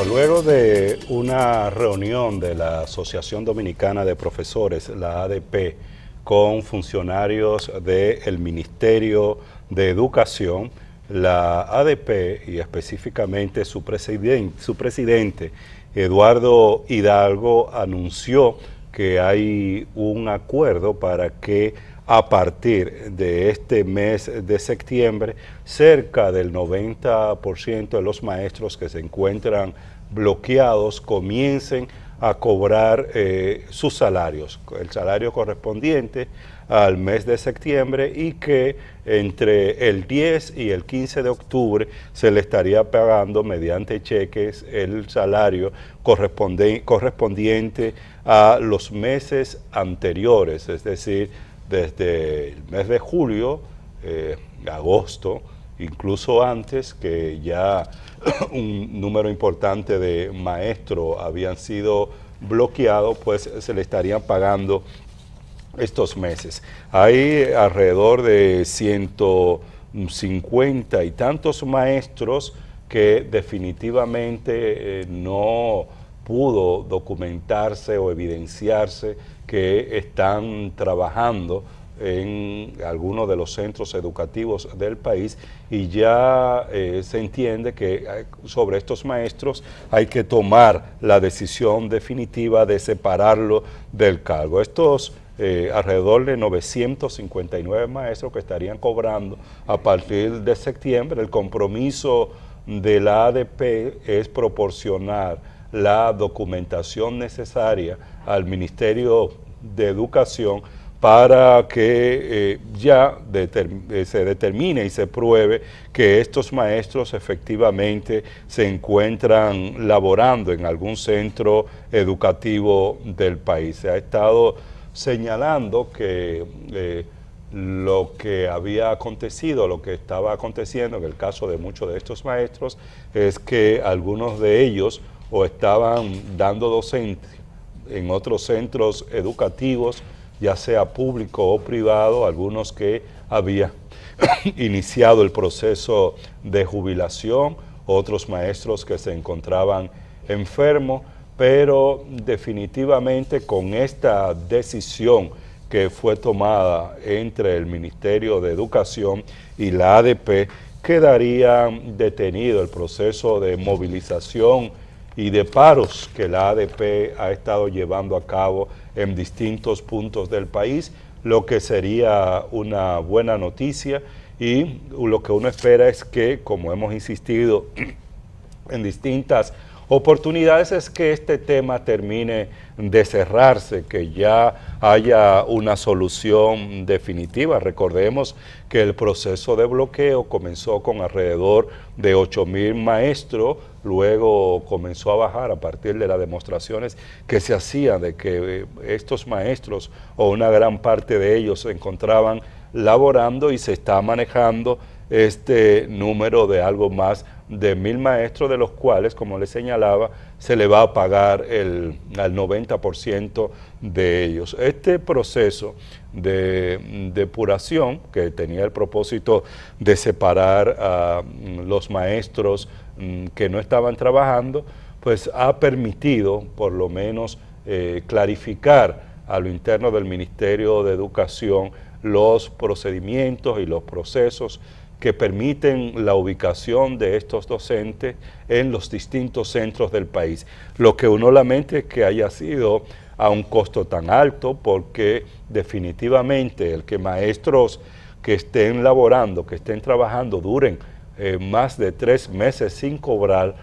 Bueno, luego de una reunión de la Asociación Dominicana de Profesores, la ADP, con funcionarios del Ministerio de Educación, la ADP y específicamente su presidente, Eduardo Hidalgo, anunció que hay un acuerdo para que a partir de este mes de septiembre, cerca del 90% de los maestros que se encuentran bloqueados comiencen a cobrar sus salarios, el salario correspondiente al mes de septiembre, y que entre el 10 y el 15 de octubre se le estaría pagando mediante cheques el salario correspondiente a los meses anteriores, es decir, desde el mes de julio, agosto, incluso antes, que ya un número importante de maestros habían sido bloqueados, pues se le estarían pagando estos meses. Hay alrededor de 150 y tantos maestros que definitivamente no pudo documentarse o evidenciarse que están trabajando en algunos de los centros educativos del país, y ya se entiende que sobre estos maestros hay que tomar la decisión definitiva de separarlo del cargo. Estos alrededor de 959 maestros que estarían cobrando a partir de septiembre, el compromiso de la ADP es proporcionar la documentación necesaria al Ministerio de Educación para que se determine y se pruebe que estos maestros efectivamente se encuentran laborando en algún centro educativo del país. Se ha estado señalando que lo que había acontecido, lo que estaba aconteciendo en el caso de muchos de estos maestros, es que algunos de ellos o estaban dando docencia en otros centros educativos, ya sea público o privado, algunos que habían iniciado el proceso de jubilación, otros maestros que se encontraban enfermos, pero definitivamente con esta decisión que fue tomada entre el Ministerio de Educación y la ADP, quedaría detenido el proceso de movilización y de paros que la ADP ha estado llevando a cabo en distintos puntos del país, lo que sería una buena noticia, y lo que uno espera es que, como hemos insistido en distintas oportunidades, es que este tema termine de cerrarse, que ya haya una solución definitiva. Recordemos que el proceso de bloqueo comenzó con alrededor de 8,000 maestros, luego comenzó a bajar a partir de las demostraciones que se hacían de que estos maestros o una gran parte de ellos se encontraban laborando, y se está manejando este número de algo más de 1,000 maestros, de los cuales, como les señalaba, se le va a pagar al 90% de ellos. Este proceso de depuración, que tenía el propósito de separar a los maestros que no estaban trabajando, pues ha permitido por lo menos clarificar a lo interno del Ministerio de Educación los procedimientos y los procesos que permiten la ubicación de estos docentes en los distintos centros del país. Lo que uno lamenta es que haya sido a un costo tan alto, porque definitivamente el que maestros que estén laborando, que estén trabajando, duren más de 3 meses sin cobrar,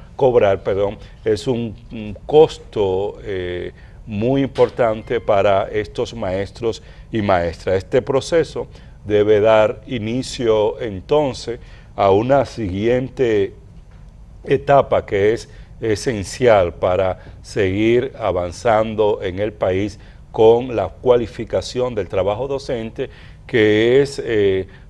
es un costo muy importante para estos maestros y maestras. Este proceso debe dar inicio entonces a una siguiente etapa que es esencial para seguir avanzando en el país con la cualificación del trabajo docente, que es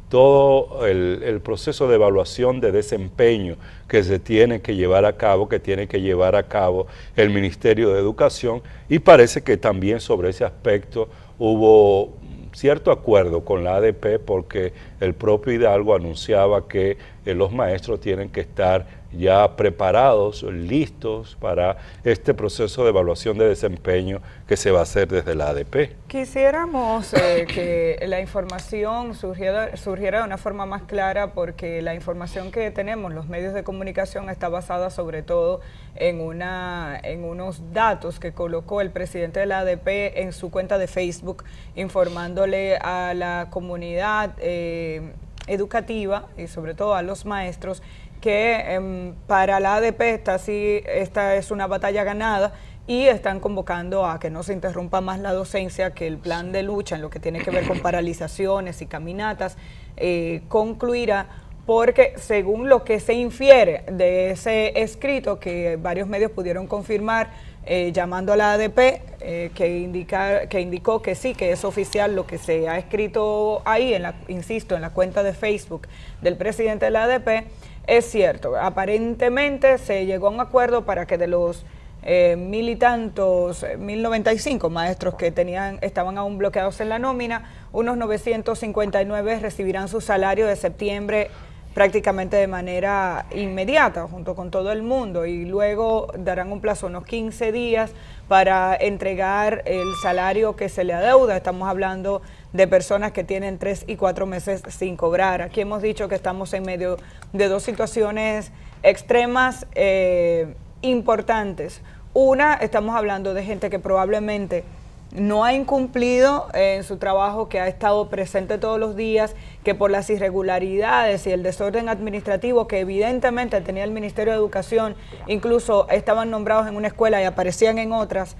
todo el proceso de evaluación de desempeño que se tiene que llevar a cabo, que tiene que llevar a cabo el Ministerio de Educación, y parece que también sobre ese aspecto hubo cierto acuerdo con la ADP, porque el propio Hidalgo anunciaba que los maestros tienen que estar ya preparados, listos para este proceso de evaluación de desempeño que se va a hacer desde la ADP. Quisiéramos que la información surgiera de una forma más clara, porque la información que tenemos, los medios de comunicación, está basada sobre todo en unos datos que colocó el presidente de la ADP en su cuenta de Facebook, informándole a la comunidad educativa y sobre todo a los maestros que para la ADP esta es una batalla ganada, y están convocando a que no se interrumpa más la docencia, que el plan de lucha en lo que tiene que ver con paralizaciones y caminatas concluirá, porque según lo que se infiere de ese escrito que varios medios pudieron confirmar, llamando a la ADP, que indicó que sí, que es oficial lo que se ha escrito ahí, insisto, en la cuenta de Facebook del presidente de la ADP, es cierto. Aparentemente se llegó a un acuerdo para que de los 1095 maestros que estaban aún bloqueados en la nómina, unos 959 recibirán su salario de septiembre prácticamente de manera inmediata, junto con todo el mundo, y luego darán un plazo, unos 15 días, para entregar el salario que se le adeuda. Estamos hablando de personas que tienen 3 y 4 meses sin cobrar. Aquí hemos dicho que estamos en medio de dos situaciones extremas importantes. Una, estamos hablando de gente que probablemente no ha incumplido en su trabajo, que ha estado presente todos los días, que por las irregularidades y el desorden administrativo que evidentemente tenía el Ministerio de Educación, incluso estaban nombrados en una escuela y aparecían en otras,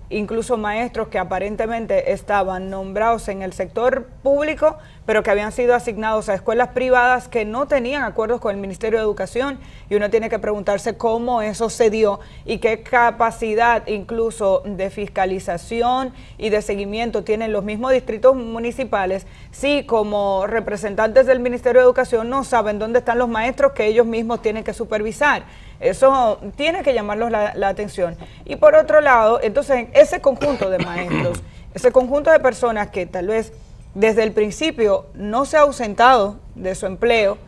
incluso maestros que aparentemente estaban nombrados en el sector público, pero que habían sido asignados a escuelas privadas que no tenían acuerdos con el Ministerio de Educación, y uno tiene que preguntarse cómo eso se dio y qué capacidad incluso de fiscalización y de seguimiento tienen los mismos distritos municipales, si como representantes del Ministerio de Educación no saben dónde están los maestros que ellos mismos tienen que supervisar. Eso tiene que llamarlos la atención. Y por otro lado, entonces, ese conjunto de maestros, ese conjunto de personas que tal vez desde el principio no se ha ausentado de su empleo,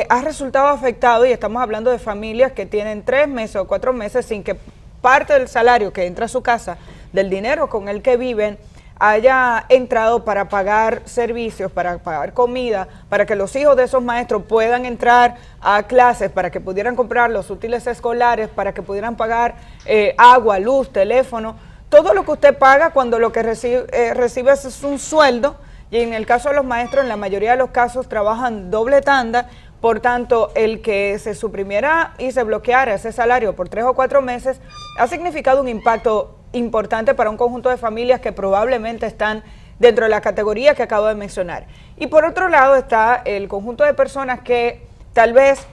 ha resultado afectado, y estamos hablando de familias que tienen 3 meses o 4 meses sin que parte del salario que entra a su casa, del dinero con el que viven, haya entrado para pagar servicios, para pagar comida, para que los hijos de esos maestros puedan entrar a clases, para que pudieran comprar los útiles escolares, para que pudieran pagar agua, luz, teléfono, todo lo que usted paga cuando lo que recibe es un sueldo. Y en el caso de los maestros, en la mayoría de los casos trabajan doble tanda. Por tanto, el que se suprimiera y se bloqueara ese salario por 3 o 4 meses ha significado un impacto importante para un conjunto de familias que probablemente están dentro de la categoría que acabo de mencionar. Y por otro lado está el conjunto de personas que tal vez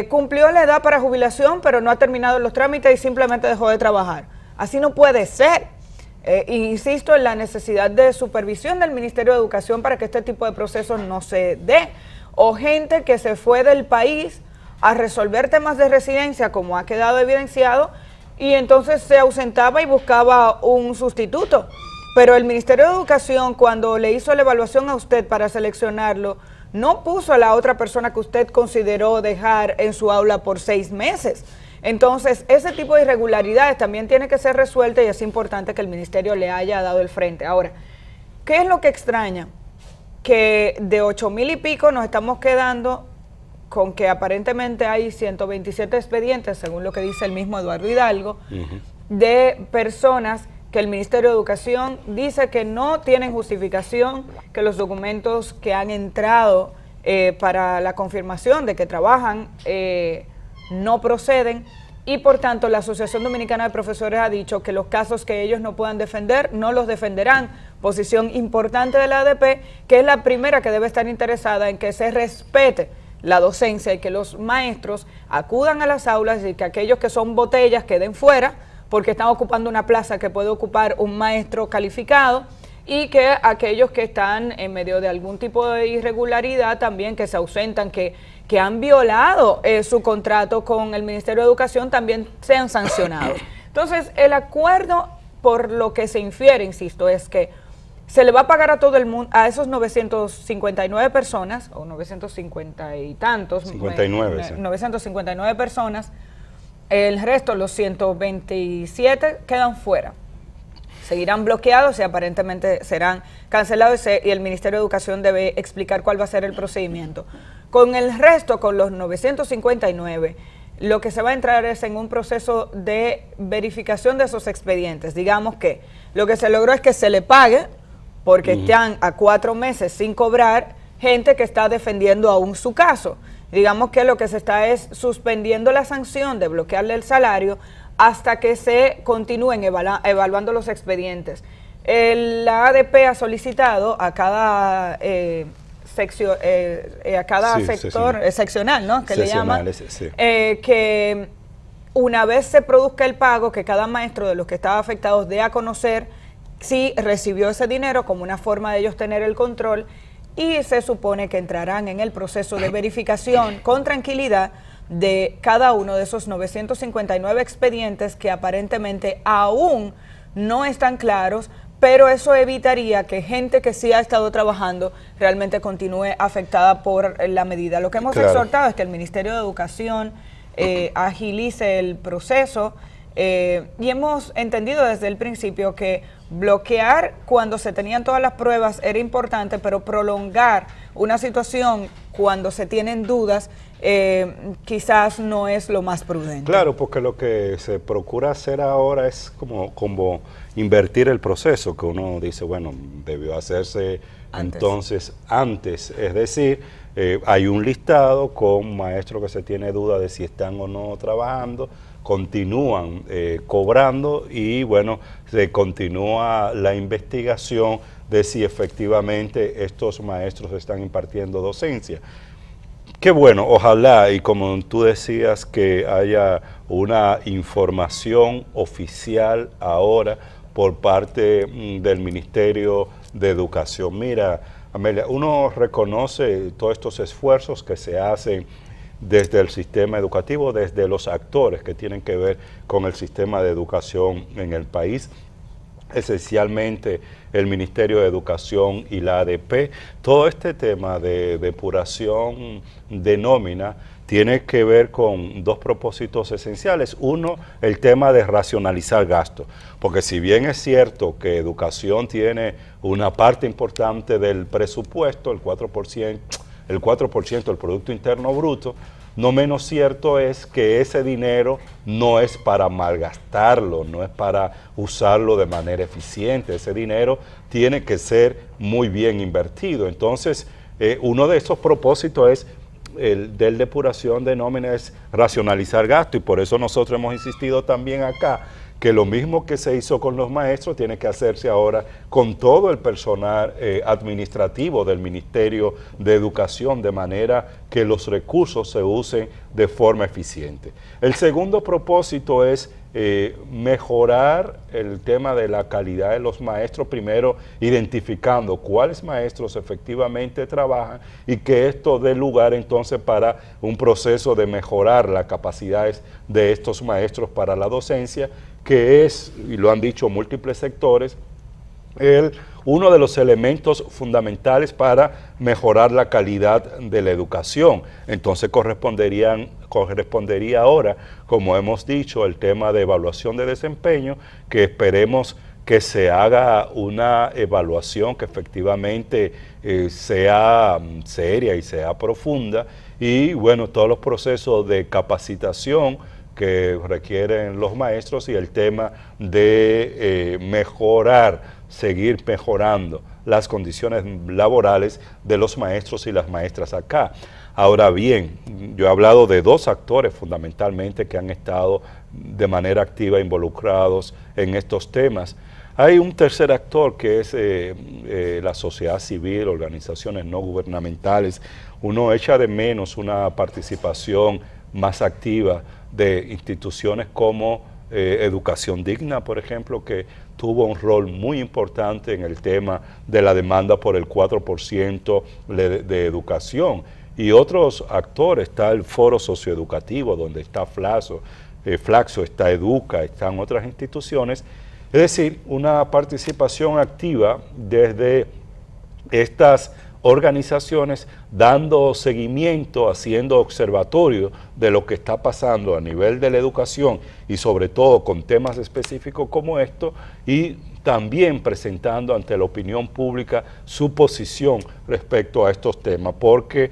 cumplió la edad para jubilación, pero no ha terminado los trámites y simplemente dejó de trabajar. Así no puede ser. Insisto en la necesidad de supervisión del Ministerio de Educación para que este tipo de procesos no se dé. O gente que se fue del país a resolver temas de residencia, como ha quedado evidenciado, y entonces se ausentaba y buscaba un sustituto. Pero el Ministerio de Educación, cuando le hizo la evaluación a usted para seleccionarlo, no puso a la otra persona que usted consideró dejar en su aula por 6 meses. Entonces, ese tipo de irregularidades también tiene que ser resuelta, y es importante que el Ministerio le haya dado el frente. Ahora, ¿qué es lo que extraña? Que de 8,000 y pico nos estamos quedando con que aparentemente hay 127 expedientes, según lo que dice el mismo Eduardo Hidalgo, de personas que el Ministerio de Educación dice que no tienen justificación, que los documentos que han entrado para la confirmación de que trabajan no proceden, y por tanto la Asociación Dominicana de Profesores ha dicho que los casos que ellos no puedan defender, no los defenderán. Posición importante de la ADP, que es la primera que debe estar interesada en que se respete la docencia y que los maestros acudan a las aulas, y que aquellos que son botellas queden fuera, porque están ocupando una plaza que puede ocupar un maestro calificado, y que aquellos que están en medio de algún tipo de irregularidad también, que se ausentan, que han violado su contrato con el Ministerio de Educación, también sean sancionados. Entonces, el acuerdo, por lo que se infiere, insisto, es que se le va a pagar a todo el mundo, a esos 959 personas, o 950 y tantos, 59, sí. 959 personas, el resto, los 127, quedan fuera. Seguirán bloqueados y aparentemente serán cancelados y el Ministerio de Educación debe explicar cuál va a ser el procedimiento. Con el resto, con los 959, lo que se va a entrar es en un proceso de verificación de esos expedientes. Digamos que lo que se logró es que se le pague, porque están a 4 meses sin cobrar, gente que está defendiendo aún su caso. Digamos que lo que se está es suspendiendo la sanción de bloquearle el salario hasta que se continúen evaluando los expedientes. La ADP ha solicitado a cada sector, seccional, ¿no? Que le llaman, sí. Que una vez se produzca el pago, que cada maestro de los que estaba afectados dé a conocer si recibió ese dinero como una forma de ellos tener el control, y se supone que entrarán en el proceso de verificación con tranquilidad de cada uno de esos 959 expedientes que aparentemente aún no están claros, pero eso evitaría que gente que sí ha estado trabajando realmente continúe afectada por la medida. Lo que hemos exhortado es que el Ministerio de Educación agilice el proceso, y hemos entendido desde el principio que bloquear cuando se tenían todas las pruebas era importante, pero prolongar una situación cuando se tienen dudas quizás no es lo más prudente. Claro, porque lo que se procura hacer ahora es como invertir el proceso, que uno dice, bueno, debió hacerse entonces antes, es decir, hay un listado con maestros que se tiene duda de si están o no trabajando, continúan cobrando y bueno, se continúa la investigación de si efectivamente estos maestros están impartiendo docencia. Qué bueno, ojalá, y como tú decías, que haya una información oficial ahora por parte del Ministerio de Educación. Mira, Amelia, uno reconoce todos estos esfuerzos que se hacen desde el sistema educativo, desde los actores que tienen que ver con el sistema de educación en el país, esencialmente el Ministerio de Educación y la ADP. Todo este tema de depuración de nómina tiene que ver con dos propósitos esenciales. Uno, el tema de racionalizar gastos, porque si bien es cierto que educación tiene una parte importante del presupuesto, el 4% del Producto Interno Bruto, no menos cierto es que ese dinero no es para malgastarlo, no es para usarlo de manera eficiente. Ese dinero tiene que ser muy bien invertido. Entonces, uno de esos propósitos es el de depuración de nómina, es racionalizar gasto, y por eso nosotros hemos insistido también acá que lo mismo que se hizo con los maestros tiene que hacerse ahora con todo el personal administrativo del Ministerio de Educación, de manera que los recursos se usen de forma eficiente. El segundo propósito es mejorar el tema de la calidad de los maestros, primero identificando cuáles maestros efectivamente trabajan y que esto dé lugar entonces para un proceso de mejorar las capacidades de estos maestros para la docencia, que es, y lo han dicho múltiples sectores, uno de los elementos fundamentales para mejorar la calidad de la educación. Entonces correspondería ahora, como hemos dicho, el tema de evaluación de desempeño, que esperemos que se haga una evaluación que efectivamente sea seria y sea profunda, y bueno, todos los procesos de capacitación que requieren los maestros, y el tema de seguir mejorando las condiciones laborales de los maestros y las maestras acá. Ahora bien, yo he hablado de dos actores fundamentalmente que han estado de manera activa involucrados en estos temas. Hay un tercer actor que es la sociedad civil, organizaciones no gubernamentales. Uno echa de menos una participación más activa de instituciones como Educación Digna, por ejemplo, que tuvo un rol muy importante en el tema de la demanda por el 4% de educación. Y otros actores, está el Foro Socioeducativo, donde está Flaxo, está Educa, están otras instituciones Es decir, una participación activa desde estas organizaciones, dando seguimiento, haciendo observatorio de lo que está pasando a nivel de la educación y sobre todo con temas específicos como esto, y también presentando ante la opinión pública su posición respecto a estos temas, porque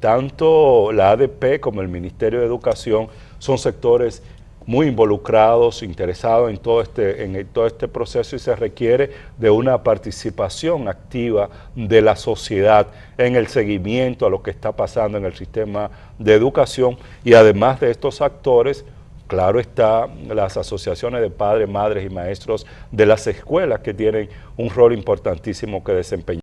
tanto la ADP como el Ministerio de Educación son sectores muy involucrados, interesados en todo este proceso, y se requiere de una participación activa de la sociedad en el seguimiento a lo que está pasando en el sistema de educación. Y además de estos actores, claro está, las asociaciones de padres, madres y maestros de las escuelas, que tienen un rol importantísimo que desempeñar.